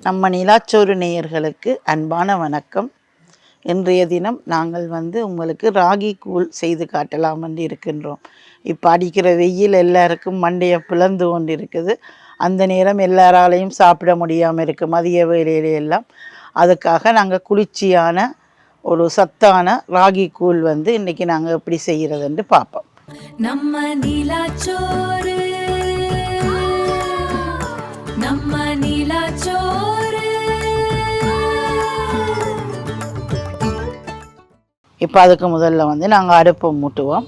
நம்ம நிலாச்சோறு நேயர்களுக்கு அன்பான வணக்கம். இன்றைய தினம் நாங்கள் உங்களுக்கு ராகி கூழ் செய்து காட்டலாம் என்று இருக்கின்றோம். இப்போ அடிக்கிற வெயில் எல்லாருக்கும் மண்டையை பிளந்து கொண்டு இருக்குது. அந்த நேரம் எல்லாராலையும் சாப்பிட முடியாமல் இருக்குது மதிய வேலையிலெல்லாம். அதுக்காக நாங்கள் குளிர்ச்சியான ஒரு சத்தான ராகி கூழ் இன்றைக்கி நாங்கள் எப்படி செய்கிறதுன்னு பார்ப்போம். நம்ம நிலாச்சோறு நம்ம நிலாச்சோறு. இப்போ அதுக்கு முதல்ல நாங்கள் அடுப்பை மூட்டுவோம்.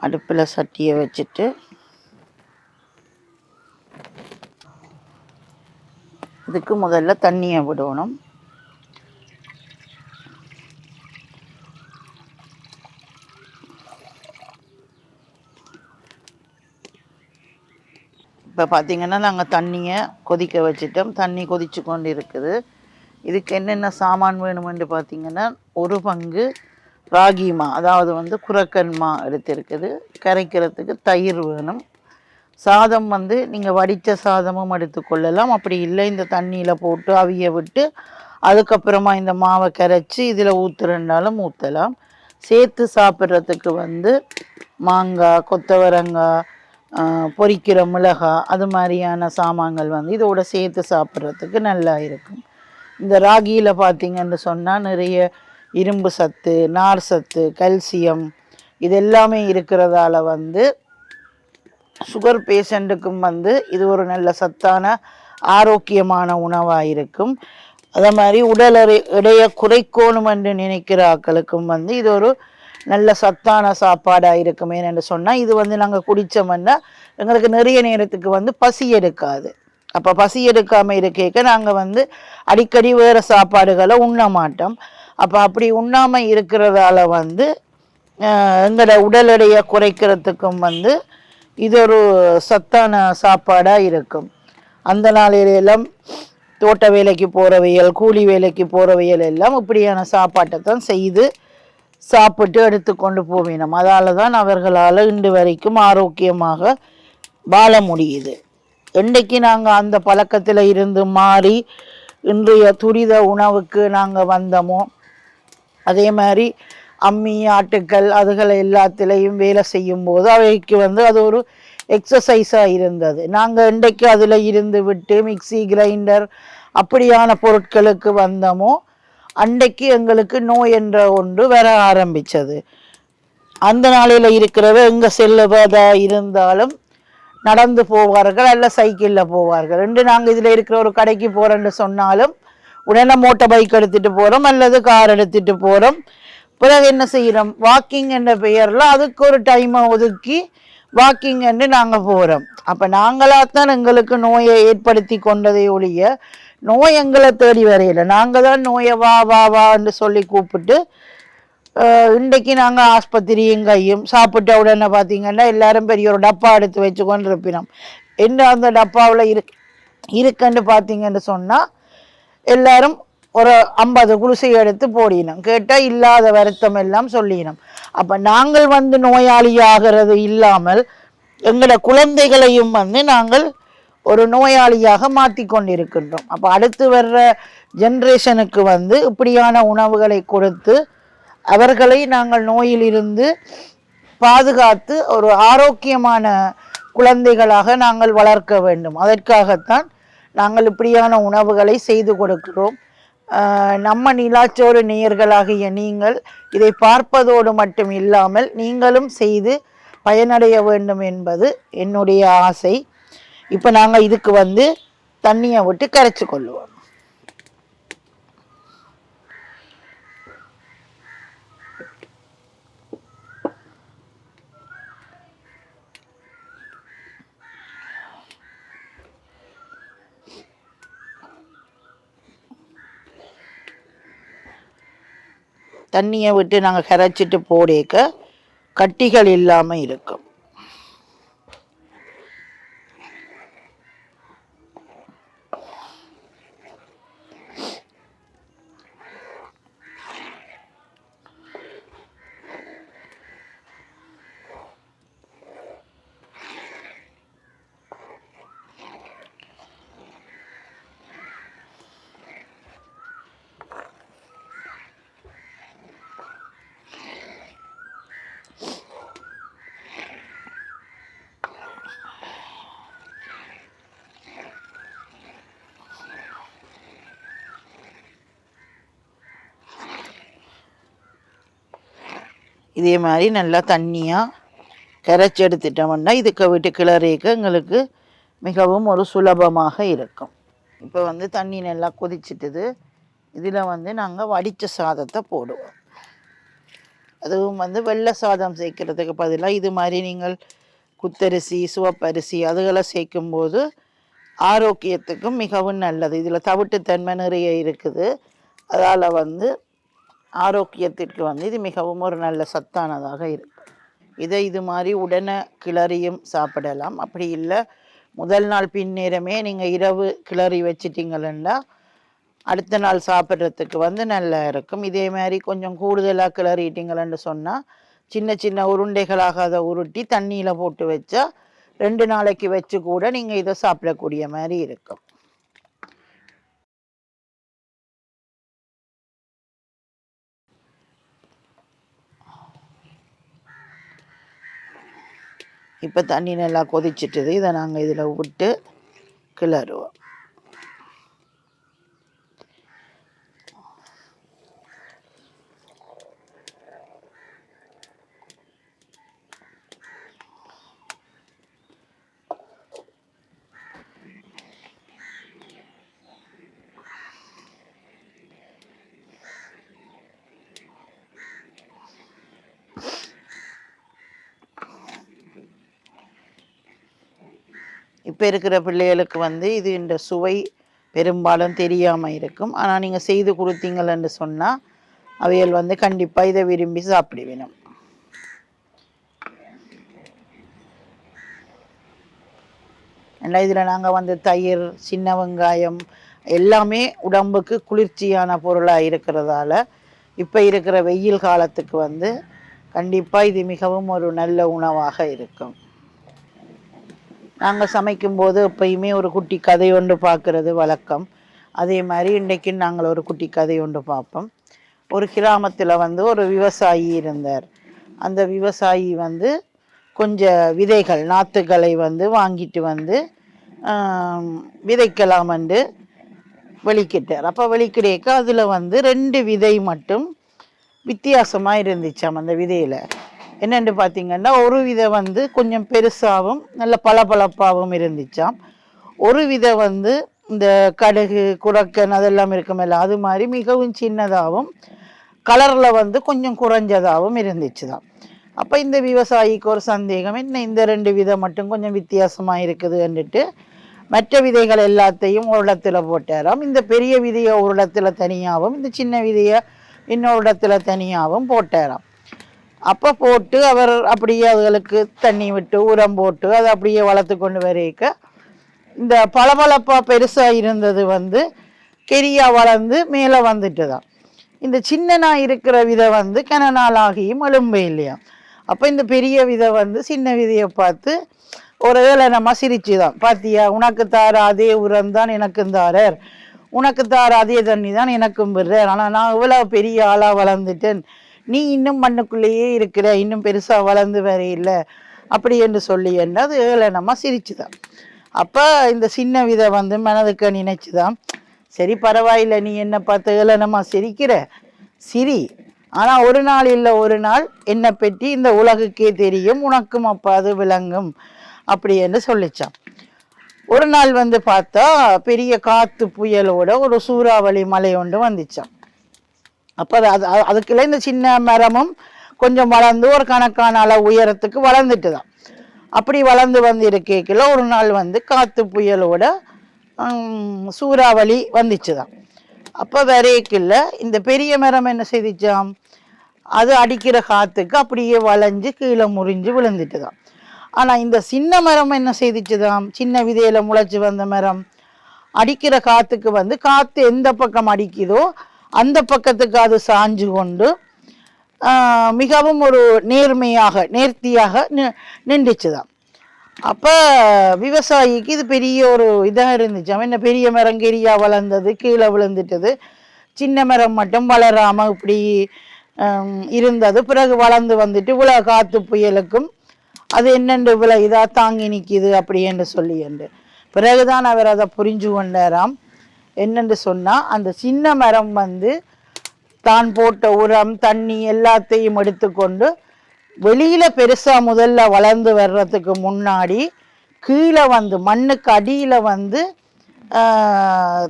அடுப்பில் சட்டியை வச்சுட்டு இதுக்கு முதல்ல தண்ணியை விடணும். இப்போ பார்த்திங்கன்னா நாங்கள் தண்ணியை கொதிக்க வச்சிட்டோம். தண்ணி கொதிச்சு கொண்டு இருக்குது. இதுக்கு என்னென்ன சாமான் வேணுமென்று பார்த்திங்கன்னா, ஒரு பங்கு ராகிமா, அதாவது குரக்கன்மா எடுத்திருக்குது. கரைக்கிறதுக்கு தயிர் வேணும். சாதம் நீங்கள் வடித்த சாதமும் எடுத்துக்கொள்ளலாம். அப்படி இல்லை இந்த தண்ணியில் போட்டு அவிய விட்டு அதுக்கப்புறமா இந்த மாவை கரைச்சி இதில் ஊற்றுறனாலும் ஊற்றலாம். சேர்த்து சாப்பிட்றதுக்கு மாங்காய், கொத்தவரங்காய், பொரிக்கிற மிளகாய், அது மாதிரியான சாமான்கள் இதோட சேர்த்து சாப்பிட்றதுக்கு நல்லா இருக்கும். இந்த ராகியில் பார்த்திங்கன்னு சொன்னால் நிறைய இரும்பு சத்து, நார் சத்து, கல்சியம் இது எல்லாமே இருக்கிறதால சுகர் பேஷண்ட்டுக்கும் இது ஒரு நல்ல சத்தான ஆரோக்கியமான உணவாக இருக்கும். அதே மாதிரி உடல் எடையை குறைக்கணும் என்று நினைக்கிற ஆக்களுக்கும் இது ஒரு நல்ல சத்தான சாப்பாடாக இருக்கும். ஏன்னு சொன்னால் இது நாங்கள் குடித்தோம்னா எங்களுக்கு நிறைய நேரத்துக்கு பசி எடுக்காது. அப்போ பசி எடுக்காமல் இருக்க நாங்கள் அடிக்கடி வேறு சாப்பாடுகளை உண்ண மாட்டோம். அப்போ அப்படி உண்ணாமல் இருக்கிறதால எங்களோட உடல் எடையை குறைக்கிறதுக்கும் இது ஒரு சத்தான சாப்பாடாக இருக்கும். அந்த நாளையிலெல்லாம் தோட்ட வேலைக்கு போகிறவையல், கூலி வேலைக்கு போகிறவையல் எல்லாம் இப்படியான சாப்பாட்டை தான் செய்து சாப்பிட்டு எடுத்துக்கொண்டு போவினோம். அதால் தான் அவர்களால் இன்று வரைக்கும் ஆரோக்கியமாக வாழ முடியுது. இன்றைக்கு நாங்கள் அந்த பழக்கத்தில் இருந்து மாறி இன்றைய துரித உணவுக்கு நாங்கள் வந்தோமோ, அதே மாதிரி அம்மி, ஆட்டுக்கள் அதுகளை எல்லாத்துலேயும் வேலை செய்யும்போது அவைக்கு அது ஒரு எக்ஸசைஸாக இருந்தது. நாங்கள் இன்றைக்கு அதில் இருந்து விட்டு மிக்சி, கிரைண்டர் அப்படியான பொருட்களுக்கு வந்தோமோ அன்றைக்கு எங்களுக்கு நோய் என்ற ஒன்று வர ஆரம்பித்தது. அந்த நாளில் இருக்கிறவ எங்கே செல்லுவதா இருந்தாலும் நடந்து போவார்கள், அல்ல சைக்கிளில் போவார்கள். ரெண்டு நாங்கள் இதில் இருக்கிற ஒரு கடைக்கு போகிறோன்னு சொன்னாலும் உடனே மோட்டார் பைக் எடுத்துகிட்டு போகிறோம் அல்லது கார் எடுத்துகிட்டு போகிறோம். பிறகு என்ன செய்கிறோம், வாக்கிங் என்ற பெயரில் அதுக்கு ஒரு டைமை ஒதுக்கி வாக்கிங் என்று நாங்கள் போகிறோம். அப்போ நாங்களாகத்தான் எங்களுக்கு நோயை ஏற்படுத்தி கொண்டதை ஒழிய நோய் எங்களை தேடி வரையில. நாங்கள் தான் நோயை வா வா வா என்று சொல்லி கூப்பிட்டு இன்றைக்கு நாங்கள் ஆஸ்பத்திரியும் கையும் சாப்பிட்ட உடனே பார்த்திங்கன்னா எல்லாரும் பெரிய ஒரு டப்பா எடுத்து வச்சு கொண்டு இருப்பினோம். என்ன அந்த டப்பாவில் இருக்குன்னு பார்த்திங்கன்னு சொன்னால் எல்லாரும் ஒரு 50 குலுசை எடுத்து போடினோம். கேட்டால் இல்லாத வருத்தம் எல்லாம் சொல்லினோம். அப்போ நாங்கள் நோயாளி ஆகிறது இல்லாமல் எங்களோட குழந்தைகளையும் நாங்கள் ஒரு நோயாளியாக மாற்றி கொண்டிருக்கின்றோம். அப்போ அடுத்து வர்ற ஜென்ரேஷனுக்கு இப்படியான உணவுகளை கொடுத்து அவர்களை நாங்கள் நோயிலிருந்து பாதுகாத்து ஒரு ஆரோக்கியமான குழந்தைகளாக நாங்கள் வளர்க்க வேண்டும். அதற்காகத்தான் நாங்கள் இப்படியான உணவுகளை செய்து கொடுக்கிறோம். நம்ம நிலாச்சோறு நேயர்களாகிய நீங்கள் இதை பார்ப்பதோடு மட்டும் இல்லாமல் நீங்களும் செய்து பயனடைய வேண்டும் என்பது என்னுடைய ஆசை. இப்போ நாங்கள் இதுக்கு தண்ணியை விட்டு கரைச்சி கொள்ளுவோம். தண்ணியை விட்டு நாங்கள் கரைச்சிட்டு போடேக்க கட்டிகள் இல்லாமல் இருக்கும். இதே மாதிரி நல்லா தண்ணியாக கரைச்சி எடுத்துட்டோம்னா இதுக்கு விட்டு கிளறிக்க எங்களுக்கு மிகவும் ஒரு சுலபமாக இருக்கும். இப்போ வந்து தண்ணி நல்லா கொதிச்சிட்டுது. இதில் வந்து நாங்கள் வடித்த சாதத்தை போடுவோம். அதுவும் வந்து வெள்ளை சாதம் சேர்க்கறதுக்கு பதிலாக இது மாதிரி நீங்கள் குத்தரிசி சிவப்பரிசி அதுகளை சேர்க்கும்போது ஆரோக்கியத்துக்கும் மிகவும் நல்லது. இதில் தவிட்டுத்தன்மை நிறைய இருக்குது. அதால் வந்து ஆரோக்கியத்திற்கு வந்து இது மிகவும் ஒரு நல்ல சத்தானதாக இருக்கும். இதை இது மாதிரி உடனே கிளறியும் சாப்பிடலாம். அப்படி இல்லை முதல் நாள் பின்னேரமே நீங்கள் இரவு கிளறி வச்சிட்டிங்களா அடுத்த நாள் சாப்பிட்றதுக்கு வந்து நல்லா இருக்கும். இதே மாதிரி கொஞ்சம் கூடுதலாக கிளறிட்டிங்களன்னு சொன்னால் சின்ன சின்ன உருண்டைகளாக அதை உருட்டி தண்ணியில் போட்டு வச்சா 2 நாளைக்கு வச்சு கூட நீங்கள் இதை சாப்பிடக்கூடிய மாதிரி இருக்கும். இப்போ தண்ணி நல்லா கொதிச்சிட்டுது. இதை நாங்கள் இதில் விட்டு கிளறுவோம். இப்போ இருக்கிற பிள்ளைகளுக்கு வந்து இது இந்த சுவை பெரும்பாலும் தெரியாமல் இருக்கும். ஆனால் நீங்கள் செய்து கொடுத்தீங்களன்னு சொன்னால் அவைகள் வந்து கண்டிப்பாக இதை விரும்பி சாப்பிடுவேணும். ஏன்னா இதில் நாங்கள் வந்து தயிர் சின்ன வெங்காயம் எல்லாமே உடம்புக்கு குளிர்ச்சியான பொருளாக இருக்கிறதால இப்போ இருக்கிற வெயில் காலத்துக்கு வந்து கண்டிப்பாக இது மிகவும் ஒரு நல்ல உணவாக இருக்கும். நாங்கள் சமைக்கும்போது எப்பயுமே ஒரு குட்டி கதை ஒன்று பார்க்குறது வழக்கம். அதே மாதிரி இன்றைக்கு நாங்கள் ஒரு குட்டி கதை ஒன்று பார்ப்போம். ஒரு கிராமத்தில் வந்து ஒரு விவசாயி இருந்தார். அந்த விவசாயி வந்து கொஞ்சம் விதைகள் நாற்றுகளை வந்து வாங்கிட்டு வந்து விதைக்கலாமென்று வெளிக்கிட்டார். அப்போ வெளிக்கிடேக்க அதில் வந்து 2 விதை மட்டும் வித்தியாசமாக இருந்துச்சாம். அந்த விதையில் என்னென்று பார்த்தீங்கன்னா ஒரு விதை வந்து கொஞ்சம் பெருசாகவும் நல்ல பளபளப்பாகவும் இருந்துச்சாம். ஒரு விதை வந்து இந்த கடுகு குரக்கன் அதெல்லாம் இருக்குமில்ல அது மாதிரி மிகவும் சின்னதாகவும் கலரில் வந்து கொஞ்சம் குறைஞ்சதாகவும் இருந்துச்சு தான். அப்போ இந்த விவசாயிக்கு ஒரு சந்தேகம், என்ன இந்த 2 விதை மட்டும் கொஞ்சம் வித்தியாசமாக இருக்குதுன்னுட்டு மற்ற விதைகள் எல்லாத்தையும் ஒரு இடத்துல போட்டாராம். இந்த பெரிய விதையை ஒரு இடத்துல தனியாகவும் இந்த சின்ன விதையை இன்னொரு இடத்துல தனியாகவும் போட்டாராம். அப்போ போட்டு அவர் அப்படியே அதுகளுக்கு தண்ணி விட்டு உரம் போட்டு அதை அப்படியே வளர்த்து கொண்டு வரைக்க இந்த பளபளப்பாக பெருசாக இருந்தது வந்து கெரியா வளர்ந்து மேலே வந்துட்டு தான். இந்த சின்னனா இருக்கிற விதை வந்து கனநாள் ஆகியும் எலும்பே இல்லையா. அப்போ இந்த பெரிய விதை வந்து சின்ன விதையை பார்த்து ஒரு வேளை நம்ம சிரிச்சு தான், பார்த்தியா உனக்கு தார அதே உரம் தான் எனக்கும் தாரர், உனக்கு தார அதே தண்ணி தான் எனக்கும் விடுறார், ஆனால் நான் இவ்வளோ பெரிய ஆளாக வளர்ந்துட்டேன், நீ இன்னும் மண்ணுக்குள்ளேயே இருக்கிற, இன்னும் பெருசாக வளர்ந்து வர இல்லை அப்படி என்று சொல்லி என்ன அது ஏழை நம்ம சிரிச்சு தான். அப்போ இந்த சின்ன விதை வந்து மனதுக்கு நினைச்சு தான், சரி பரவாயில்லை நீ என்ன பார்த்து ஏழை நம்ம சிரிக்கிற சிரி, ஆனால் ஒரு நாள் இல்லை ஒரு நாள் என்னை பற்றி இந்த உலகுக்கே தெரியும், உனக்கும் அப்போ அது விளங்கும் அப்படி என்று சொல்லிச்சான். ஒரு நாள் வந்து பார்த்தா பெரிய காற்று புயலோட ஒரு சூறாவளி மலை ஒன்று வந்துச்சான். அப்போ அதுக்குள்ள இந்த சின்ன மரமும் கொஞ்சம் வளர்ந்து ஒரு கணக்கான அளவு உயரத்துக்கு வளர்ந்துட்டு தான். அப்படி வளர்ந்து வந்து இருக்கேக்கில் ஒரு நாள் வந்து காற்று புயலோட சூறாவளி வந்துச்சு தான். அப்போ வரைக்கில்ல இந்த பெரிய மரம் என்ன செய்திச்சாம், அது அடிக்கிற காற்றுக்கு அப்படியே வளைஞ்சு கீழே முறிஞ்சு விழுந்துட்டு தான். ஆனால் இந்த சின்ன மரம் என்ன செய்திச்சுதான், சின்ன விதையில முளைச்சி வந்த மரம் அடிக்கிற காற்றுக்கு வந்து காற்று எந்த பக்கம் அடிக்குதோ அந்த பக்கத்துக்கு அது சாஞ்சு கொண்டு மிகவும் ஒரு நேர்த்தியாக நின்றுச்சு தான். அப்போ விவசாயிக்கு இது பெரிய ஒரு இதாக இருந்துச்சு. அவன் என்ன பெரிய மரம் கெரியா வளர்ந்தது கீழே விழுந்துட்டது, சின்ன மரம் மட்டும் வளராமல் இப்படி இருந்தது, பிறகு வளர்ந்து வந்துட்டு இவ்வளோ காற்று புயலுக்கும் அது என்னென்று இவ்வளோ இதாக தாங்கி நிற்கிது அப்படி என்று சொல்லி என்று பிறகுதான் அவர் அதை புரிஞ்சு கொண்டாராம். என்னென்று சொன்னால் அந்த சின்ன மரம் வந்து தான் போட்ட உரம் தண்ணி எல்லாத்தையும் எடுத்துக்கொண்டு வெளியில் பெருசாக முதல்ல வளர்ந்து வர்றதுக்கு முன்னாடி கீழே வந்து மண்ணுக்கு அடியில் வந்து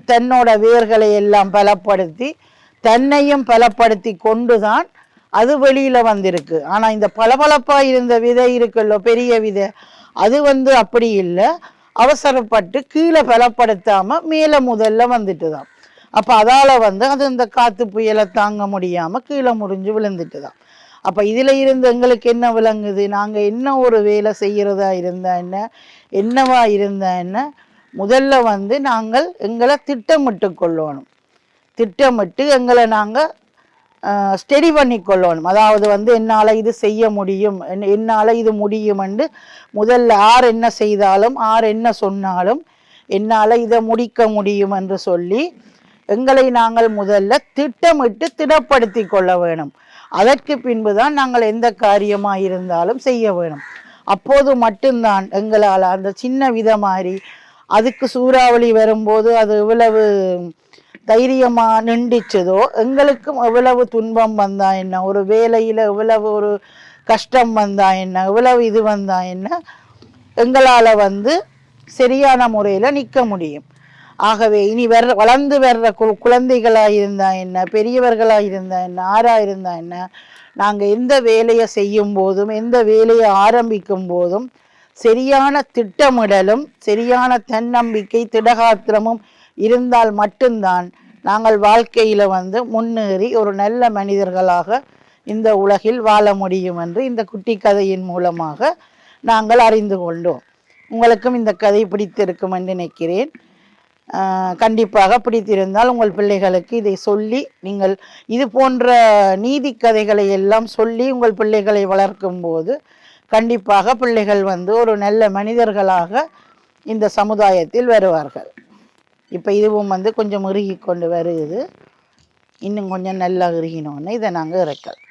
தன்னோட வேர்களை எல்லாம் பலப்படுத்தி தன்னையும் பலப்படுத்தி கொண்டு தான் அது வெளியில் வந்திருக்கு. ஆனால் இந்த பளபளப்பாக இருந்த விதை இருக்குல்ல பெரிய விதை, அது வந்து அப்படி இல்லை, அவசரப்பட்டு கீழே பலப்படுத்தாமல் மேலே முதல்ல வந்துட்டு தான். அப்போ அதால் வந்து அது இந்த காற்று புயலை தாங்க முடியாமல் கீழே முறிஞ்சு விழுந்துட்டு தான். அப்போ இதில் இருந்து எங்களுக்கு என்ன விளங்குது, நாங்கள் என்ன ஒரு வேலை செய்கிறதா இருந்தா என்ன, என்னவா இருந்தா என்ன, முதல்ல வந்து நாங்கள் எங்களை திட்டமிட்டு கொள்ளணும். திட்டமிட்டு எங்களை நாங்கள் ஸ்டெடி பண்ணி கொள்ளணும். அதாவது வந்து என்னால் இது செய்ய முடியும், என்னால் இது முடியும் என்று முதல்ல யார் என்ன செய்தாலும் யார் என்ன சொன்னாலும் என்னால் இதை முடிக்க முடியும் என்று சொல்லி எங்களை நாங்கள் முதல்ல திட்டமிட்டு திடப்படுத்தி கொள்ள வேணும். அதற்கு பின்பு தான் நாங்கள் எந்த காரியமாக இருந்தாலும் செய்ய வேணும். அப்போது மட்டும்தான் எங்களால் அந்த சின்ன வித மாதிரி அதுக்கு சூறாவளி வரும்போது அது எவ்வளவு தைரியமாக நின்றுச்சதோ, எங்களுக்கும் எவ்வளவு துன்பம் வந்தா என்ன, ஒரு வேலையில் எவ்வளவு ஒரு கஷ்டம் வந்தா என்ன, எவ்வளவு இது வந்தா என்ன, எங்களால் வந்து சரியான முறையில் நிற்க முடியும். ஆகவே இனி வளர்ந்து வர்ற குழந்தைகளாக இருந்தா என்ன, பெரியவர்களாக இருந்தா என்ன, ஆறாக இருந்தா என்ன, நாங்கள் எந்த வேலையை செய்யும் போதும் எந்த வேலையை ஆரம்பிக்கும் போதும் சரியான திட்டமிடலும் சரியான தன்னம்பிக்கை திடகாத்திரமும் இருந்தால் மட்டும்தான் நாங்கள் வாழ்க்கையில் வந்து முன்னேறி ஒரு நல்ல மனிதர்களாக இந்த உலகில் வாழ முடியும் என்று இந்த குட்டி கதையின் மூலமாக நாங்கள் அறிந்து கொண்டோம். உங்களுக்கும் இந்த கதை பிடித்திருக்கும் என்று நினைக்கிறேன். கண்டிப்பாக பிடித்திருந்தால் உங்கள் பிள்ளைகளுக்கு இதை சொல்லி நீங்கள் இது போன்ற நீதி கதைகளை எல்லாம் சொல்லி உங்கள் பிள்ளைகளை வளர்க்கும் போது கண்டிப்பாக பிள்ளைகள் வந்து ஒரு நல்ல மனிதர்களாக இந்த சமுதாயத்தில் வருவார்கள். இப்போ இதுவும் வந்து கொஞ்சம் இறுகி கொண்டு வருது, இன்னும் கொஞ்சம் நல்லா இறுகினோன்னு இதை நாங்கள் இறக்கலாம்.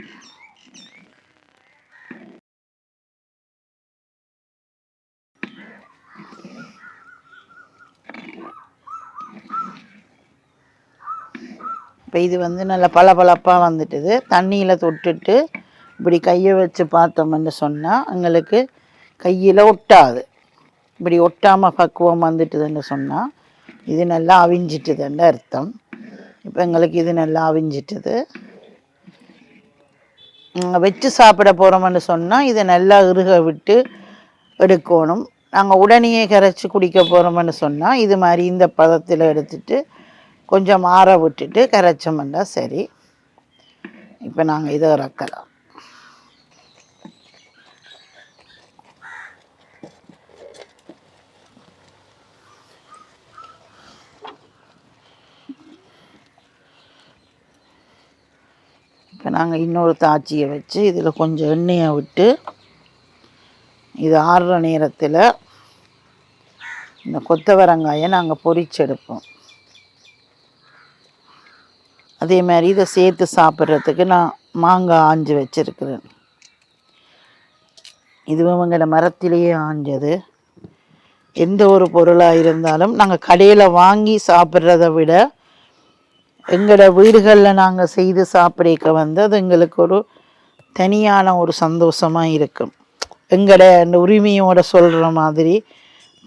இப்போ இது வந்து நல்லா பளபளப்பாக வந்துட்டுது. தண்ணியில் தொட்டுட்டு இப்படி கையை வச்சு பார்த்தோம்னு சொன்னால் எங்களுக்கு கையில் ஒட்டாது. இப்படி ஒட்டாமல் பக்குவம் வந்துட்டுதுன்னு சொன்னால் இது நல்லா அவிஞ்சிட்டுதுன்னு அர்த்தம். இப்போ எங்களுக்கு இது நல்லா அவிஞ்சிட்டுது. வச்சு சாப்பிட போகிறோம்னு சொன்னால் இதை நல்லா இறுக விட்டு எடுக்கணும். நாங்கள் உடனே கரைச்சி குடிக்க போகிறோம்னு சொன்னால் இது மாதிரி இந்த பதத்தில் எடுத்துட்டு கொஞ்சம் ஆற விட்டுட்டு கரைச்சோம்னா சரி. இப்போ நாங்கள் இதை இறக்கலாம். இப்போ நாங்கள் இன்னொரு தாச்சியை வச்சு இதில் கொஞ்சம் எண்ணெயை விட்டு இது ஆறுற நேரத்தில் இந்த கொத்தவரங்காயை நாங்கள் பொரிச்செடுப்போம். அதே மாதிரி இதை சேர்த்து சாப்பிட்றதுக்கு நான் மாங்காய் ஆஞ்சு வச்சுருக்கிறேன். இதுவும் எங்களோட மரத்திலேயே ஆஞ்சது. எந்த ஒரு பொருளாக இருந்தாலும் நாங்கள் கடையில் வாங்கி சாப்பிட்றத விட எங்களோட வீடுகளில் நாங்கள் செய்து சாப்பிட வந்து அது எங்களுக்கு ஒரு தனியான ஒரு சந்தோஷமாக இருக்கும். எங்களோட அந்த உரிமையோட சொல்கிற மாதிரி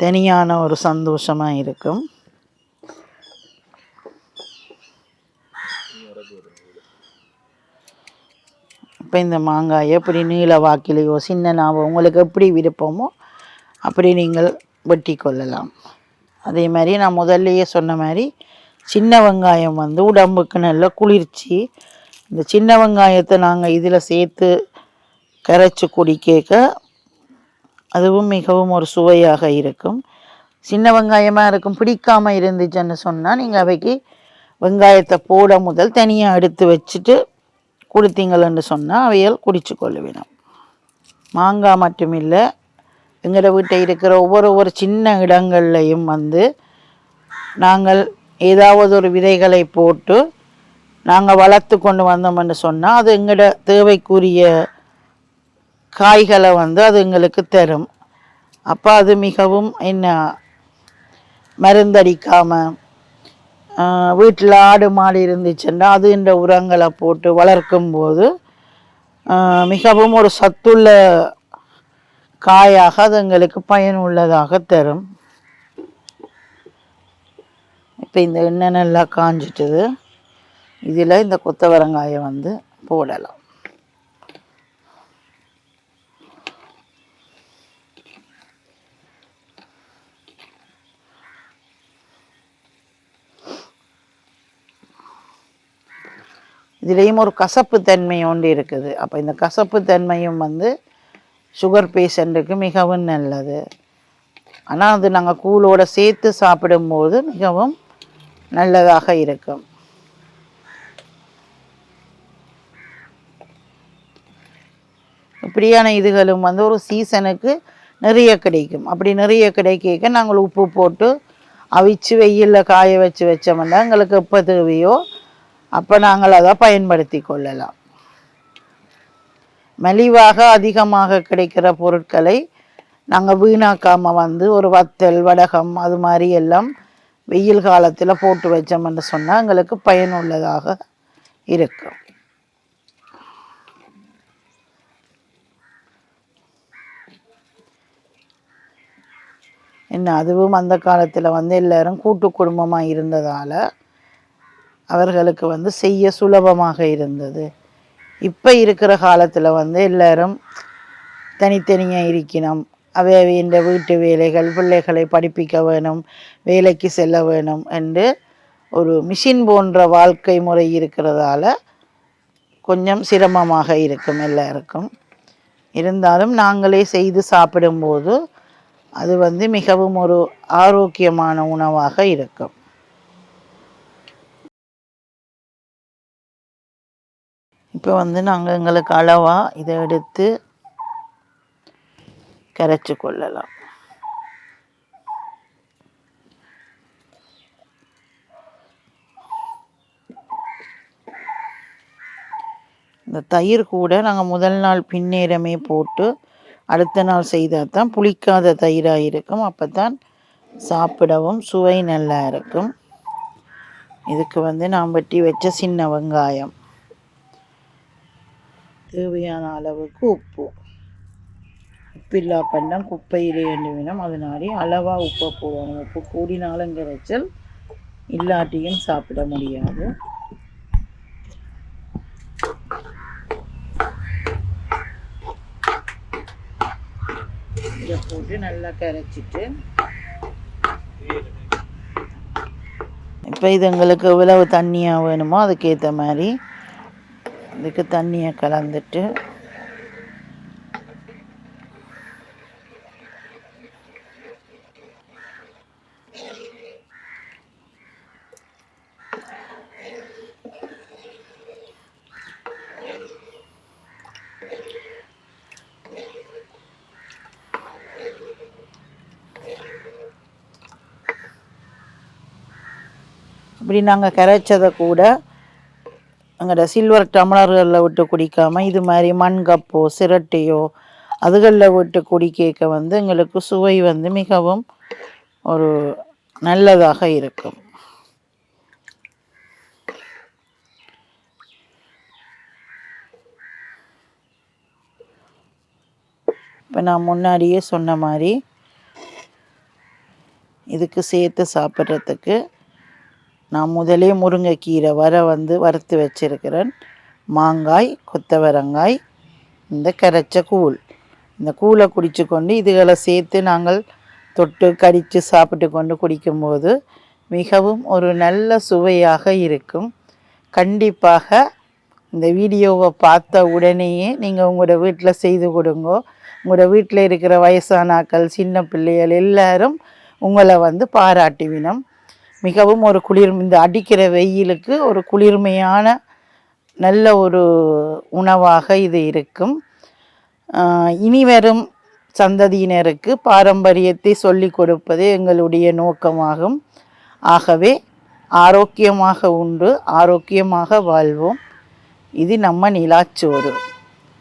தனியான ஒரு சந்தோஷமாக இருக்கும். இப்போ இந்த மாங்காயை எப்படி நீள வாக்கிலையோ சின்ன நாவோ உங்களுக்கு எப்படி விருப்பமோ அப்படி நீங்கள் வெட்டி கொள்ளலாம். அதே மாதிரி நான் முதல்லையே சொன்ன மாதிரி சின்ன வெங்காயம் வந்து உடம்புக்கு நல்ல குளிர்ச்சி. இந்த சின்ன வெங்காயத்தை நாங்கள் இதில் சேர்த்து கரைச்சி குடிக்க அதுவும் மிகவும் ஒரு சுவையாக இருக்கும். சின்ன வெங்காயமாக இருக்கும். பிடிக்காமல் இருந்துச்சுன்னு சொன்னால் நீங்கள் அவைக்கு வெங்காயத்தை போட முதல் தனியாக எடுத்து வச்சுட்டு கொடுத்தீங்களன்னு சொன்னால் அவையால் குடிச்சு கொள்ள வேணும். மாங்காய் மட்டும் இல்லை, எங்களோட வீட்டை இருக்கிற ஒவ்வொரு சின்ன இடங்கள்லையும் வந்து நாங்கள் ஏதாவது ஒரு விதைகளை போட்டு நாங்கள் வளர்த்து கொண்டு வந்தோம்னு சொன்னால் அது எங்களோட தேவைக்குரிய காய்களை வந்து அது எங்களுக்கு தரும். அப்போ அது மிகவும் என்ன மருந்தடிக்காமல் வீட்டில் ஆடு மாடு இருந்துச்சுன்னா அது இந்த உரங்களை போட்டு வளர்க்கும் போது மிகவும் ஒரு சத்துள்ள காயாக அது எங்களுக்கு பயனுள்ளதாக தரும். இப்போ இந்த எண்ணெய் நல்லா காஞ்சிட்டுது. இதில் இந்த கொத்தவரங்காயை போடலாம். இதுலேயும் ஒரு கசப்பு தன்மை ஒன்று இருக்குது. அப்போ இந்த கசப்பு தன்மையும் சுகர் பேஷண்ட்டுக்கு மிகவும் நல்லது. ஆனால் அது நாங்கள் கூழோடு சேர்த்து சாப்பிடும்போது மிகவும் நல்லதாக இருக்கும். இப்படியான இதுகளும் ஒரு சீசனுக்கு நிறைய கிடைக்கும். அப்படி நிறைய கிடைக்க நாங்கள் உப்பு போட்டு அவிச்சு வெயிலில் காய வச்சு வச்சோம்னா எங்களுக்கு எப்போ தேவையோ அப்போ நாங்கள் அதை பயன்படுத்தி கொள்ளலாம். மலிவாக அதிகமாக கிடைக்கிற பொருட்களை நாங்கள் வீணாக்காமல் ஒரு வத்தல் வடகம் அது மாதிரி எல்லாம் வெயில் காலத்தில் போட்டு வச்சோம்னு சொன்னால் எங்களுக்கு பயனுள்ளதாக இருக்கும். என்ன அதுவும் அந்த காலத்தில் எல்லாரும் கூட்டு குடும்பமாக இருந்ததால் அவர்களுக்கு செய்ய சுலபமாக இருந்தது. இப்போ இருக்கிற காலத்தில் எல்லாரும் தனித்தனியாக இருக்கணும். அவை இந்த வீட்டு வேலைகள், பிள்ளைகளை படிப்பிக்க வேணும், வேலைக்கு செல்ல வேணும் என்று ஒரு மிஷின் போன்ற வாழ்க்கை முறை இருக்கிறதால கொஞ்சம் சிரமமாக இருக்கும் எல்லாருக்கும். இருந்தாலும் நாங்களே செய்து சாப்பிடும்போது அது மிகவும் ஒரு ஆரோக்கியமான உணவாக இருக்கும். இப்போ நாங்கள் எங்களுக்கு அளவாக இதை எடுத்து கரைச்சி கொள்ளலாம். இந்த தயிர் கூட நாங்கள் முதல் நாள் பின்னேரமே போட்டு அடுத்த நாள் செய்தால் தான் புளிக்காத தயிராக இருக்கும். அப்போ தான் சாப்பிடவும் சுவை நல்லா இருக்கும். இதுக்கு நான் வெட்டி வச்ச சின்ன வெங்காயம், தேவையான அளவுக்கு உப்பு. உப்பில்லா பண்ணம் குப்பையிலே வேணும், அதனாலே அளவாக உப்பை போடணும். உப்பு கூடினாலும் கரைச்சல், இல்லாட்டியும் சாப்பிட முடியாது. இதை போட்டு நல்லா கரைச்சிட்டு இப்போ இது எங்களுக்கு எவ்வளவு தண்ணியாக வேணுமோ அதுக்கேற்ற மாதிரி இதுக்கு தண்ணியை கலந்துட்டு இப்படி நாங்கள் கரைச்சதை கூட எங்களோட சில்வர் டம்ளர்களில் விட்டு குடிக்காமல் இது மாதிரி மண் கப்போ சிரட்டையோ அதுகளில் விட்டு குடிக்க எங்களுக்கு சுவை மிகவும் ஒரு நல்லதாக இருக்கும். இப்போ நான் முன்னாடியே சொன்ன மாதிரி இதுக்கு சேர்த்து சாப்பிட்றதுக்கு நான் முதலே முருங்கைக்கீரை வறுத்து வச்சிருக்கிறேன். மாங்காய், கொத்தவரங்காய், இந்த கரைச்ச கூழ். இந்த கூழை குடித்து கொண்டு இதுகளை சேர்த்து நாங்கள் தொட்டு கடித்து சாப்பிட்டு கொண்டு குடிக்கும்போது மிகவும் ஒரு நல்ல சுவையாக இருக்கும். கண்டிப்பாக இந்த வீடியோவை பார்த்த உடனேயே நீங்கள் உங்களோட வீட்டில் செய்து கொடுங்கோ. உங்களோட வீட்டில் இருக்கிற வயசானாக்கள், சின்ன பிள்ளைகள் எல்லாரும் உங்களை பாராட்டுவினம். மிகவும் ஒரு இந்த அடிக்கிற வெயிலுக்கு ஒரு குளிர்மையான நல்ல ஒரு உணவாக இது இருக்கும். இனி வரும் சந்ததியினருக்கு பாரம்பரியத்தை சொல்லிக் கொடுப்பதே எங்களுடைய நோக்கமாகும். ஆகவே ஆரோக்கியமாக உண்டு, ஆரோக்கியமாக வாழ்வோம். இது நம்ம நிலாச்சோறு.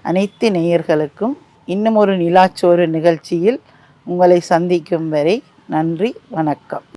அனைத்து நேயர்களுக்கும் இன்னும் ஒரு நிலாச்சோறு நிகழ்ச்சியில் உங்களை சந்திக்கும் வரை நன்றி, வணக்கம்.